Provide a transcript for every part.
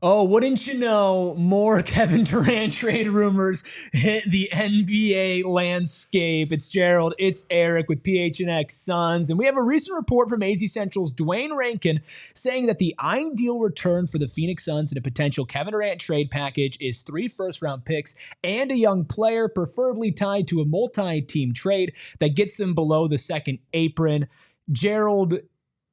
Oh, wouldn't you know, more Kevin Durant trade rumors hit the NBA landscape. It's Gerald, it's Eric with PHNX Suns, and we have a recent report from AZ Central's Dwayne Rankin saying that the ideal return for the Phoenix Suns in a potential Kevin Durant trade package is 3 first-round picks and a young player, preferably tied to a multi-team trade that gets them below the second apron. Gerald,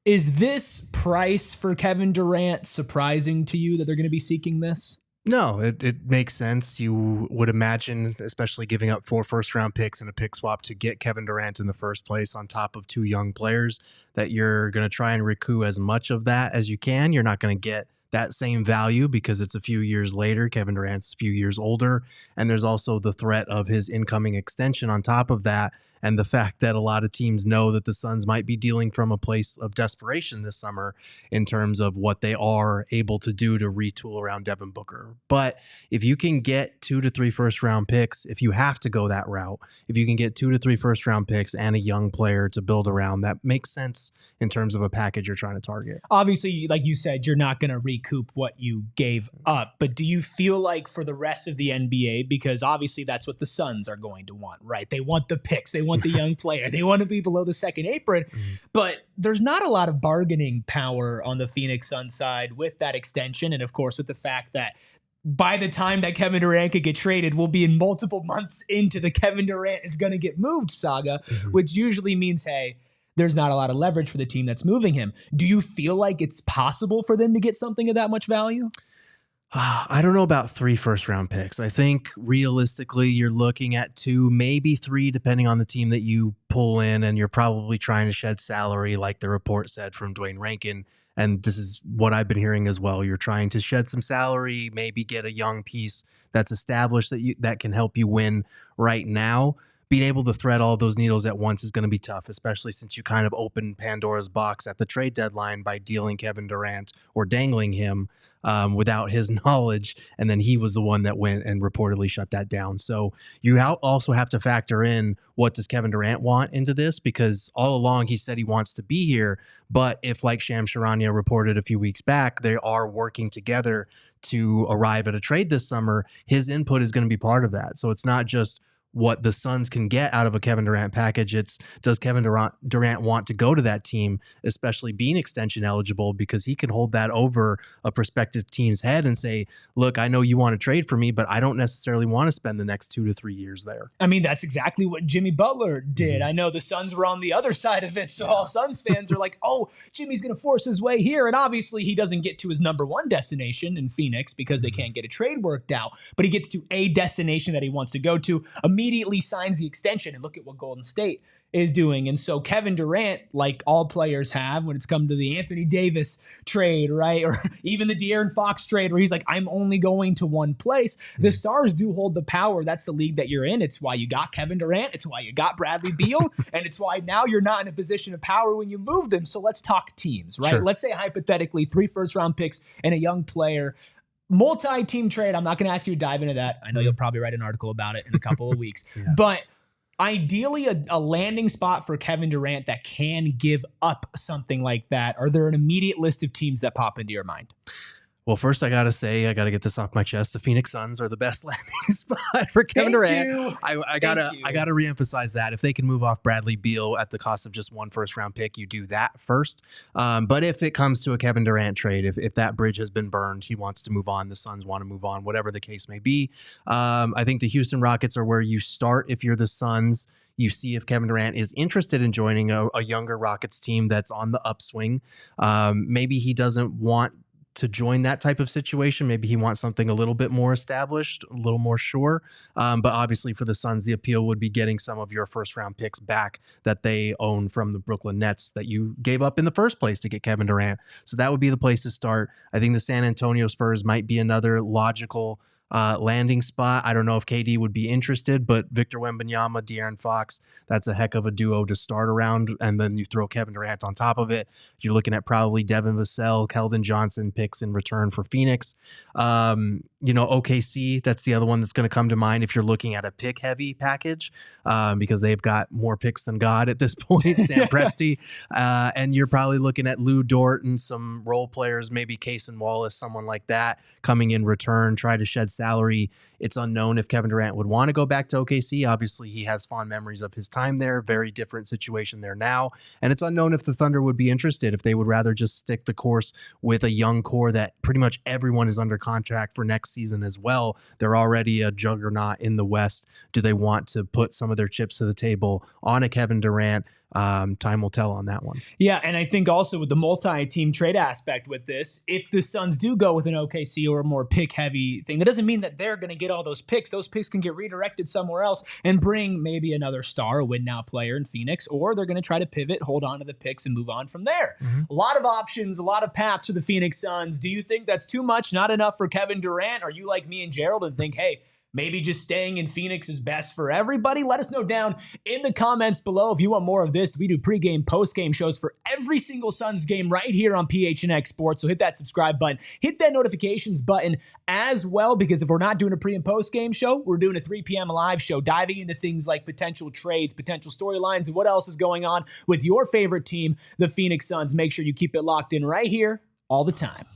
is this price for Kevin Durant surprising to you that they're going to be seeking this? No, it makes sense. You would imagine, especially giving up 4 first-round picks and a pick swap to get Kevin Durant in the first place on top of 2 young players, that you're going to try and recoup as much of that as you can. You're not going to get that same value because it's a few years later. Kevin Durant's a few years older, and there's also the threat of his incoming extension on top of that, and the fact that a lot of teams know that the Suns might be dealing from a place of desperation this summer in terms of what they are able to do to retool around Devin Booker. But if you can get 2 to 3 first-round picks, if you have to go that route, if you can get 2 to 3 first-round picks and a young player to build around, that makes sense in terms of a package you're trying to target. Obviously, like you said, you're not going to recoup what you gave up, but do you feel like for the rest of the NBA, because obviously that's what the Suns are going to want, right? They want the picks, they want the young player, they want to be below the second apron, but there's not a lot of bargaining power on the Phoenix Suns side with that extension, and of course with the fact that by the time that Kevin Durant could get traded, we'll be in multiple months into the Kevin Durant is going to get moved saga, which usually means, hey, there's not a lot of leverage for the team that's moving him. Do you feel like it's possible for them to get something of that much value? I don't know about 3 first-round picks. I think realistically you're looking at 2, maybe 3, depending on the team that you pull in, and you're probably trying to shed salary like the report said from Dwayne Rankin. And this is what I've been hearing as well. You're trying to shed some salary, maybe get a young piece that's established that can help you win right now. Being able to thread all those needles at once is going to be tough, especially since you kind of opened Pandora's box at the trade deadline by dealing Kevin Durant or dangling him without his knowledge. And then he was the one that went and reportedly shut that down. So you also have to factor in, what does Kevin Durant want into this? Because all along he said he wants to be here. But if, like Shams Charania reported a few weeks back, they are working together to arrive at a trade this summer, his input is going to be part of that. So it's not just what the Suns can get out of a Kevin Durant package. It's, does Kevin Durant want to go to that team, especially being extension eligible, because he can hold that over a prospective team's head and say, look, I know you want to trade for me, but I don't necessarily want to spend the next 2 to 3 years there. I mean, that's exactly what Jimmy Butler did. I know the Suns were on the other side of it, so all Suns fans are like, oh, Jimmy's going to force his way here. And obviously he doesn't get to his number 1 destination in Phoenix because they can't get a trade worked out, but he gets to a destination that he wants to go to, immediately signs the extension, and look at what Golden State is doing. And so Kevin Durant, like all players have when it's come to the Anthony Davis trade, right? Or even the De'Aaron Fox trade, where he's like, I'm only going to one place. The Stars do hold the power. That's the league that you're in. It's why you got Kevin Durant. It's why you got Bradley Beal. And it's why now you're not in a position of power when you move them. So let's talk teams, right? Sure. Let's say hypothetically 3 first-round picks and a young player. Multi-team trade, I'm not going to ask you to dive into that. I know you'll probably write an article about it in a couple of weeks. But ideally, a landing spot for Kevin Durant that can give up something like that. Are there an immediate list of teams that pop into your mind? Well, first I got to get this off my chest. The Phoenix Suns are the best landing spot for Kevin Durant. I got to reemphasize that. If they can move off Bradley Beal at the cost of just 1 first-round pick, you do that first. But if it comes to a Kevin Durant trade, if that bridge has been burned, he wants to move on, the Suns want to move on, whatever the case may be. I think the Houston Rockets are where you start if you're the Suns. You see if Kevin Durant is interested in joining a younger Rockets team that's on the upswing. Maybe he doesn't want to join that type of situation. Maybe he wants something a little bit more established, a little more sure. But obviously for the Suns, the appeal would be getting some of your first-round picks back that they own from the Brooklyn Nets that you gave up in the first place to get Kevin Durant. So that would be the place to start. I think the San Antonio Spurs might be another logical landing spot. I don't know if KD would be interested, but Victor Wembanyama, De'Aaron Fox, that's a heck of a duo to start around. And then you throw Kevin Durant on top of it. You're looking at probably Devin Vassell, Keldon Johnson picks in return for Phoenix. OKC, that's the other one that's going to come to mind if you're looking at a pick heavy package, because they've got more picks than God at this point, Sam Presti. And you're probably looking at Lou Dort and some role players, maybe Case and Wallace, someone like that coming in return, try to shed salary. It's unknown if Kevin Durant would want to go back to OKC. Obviously, he has fond memories of his time there. Very different situation there now. And it's unknown if the Thunder would be interested, if they would rather just stick the course with a young core that pretty much everyone is under contract for next season as well. They're already a juggernaut in the West. Do they want to put some of their chips to the table on a Kevin Durant? Time will tell on that one. Yeah, and I think also with the multi-team trade aspect with this, if the Suns do go with an OKC or a more pick-heavy thing, that doesn't mean that they're going to get all those picks. Those picks can get redirected somewhere else and bring maybe another star, a win-now player in Phoenix, or they're going to try to pivot, hold on to the picks, and move on from there. A lot of options, a lot of paths for the Phoenix Suns. Do you think that's too much, not enough for Kevin Durant? Are you like me and Gerald and think, hey, maybe just staying in Phoenix is best for everybody? Let us know down in the comments below. If you want more of this, we do pregame, postgame shows for every single Suns game right here on PHNX Sports. So hit that subscribe button, hit that notifications button as well, because if we're not doing a pre and postgame show, we're doing a 3 p.m. live show, diving into things like potential trades, potential storylines, and what else is going on with your favorite team, the Phoenix Suns. Make sure you keep it locked in right here all the time.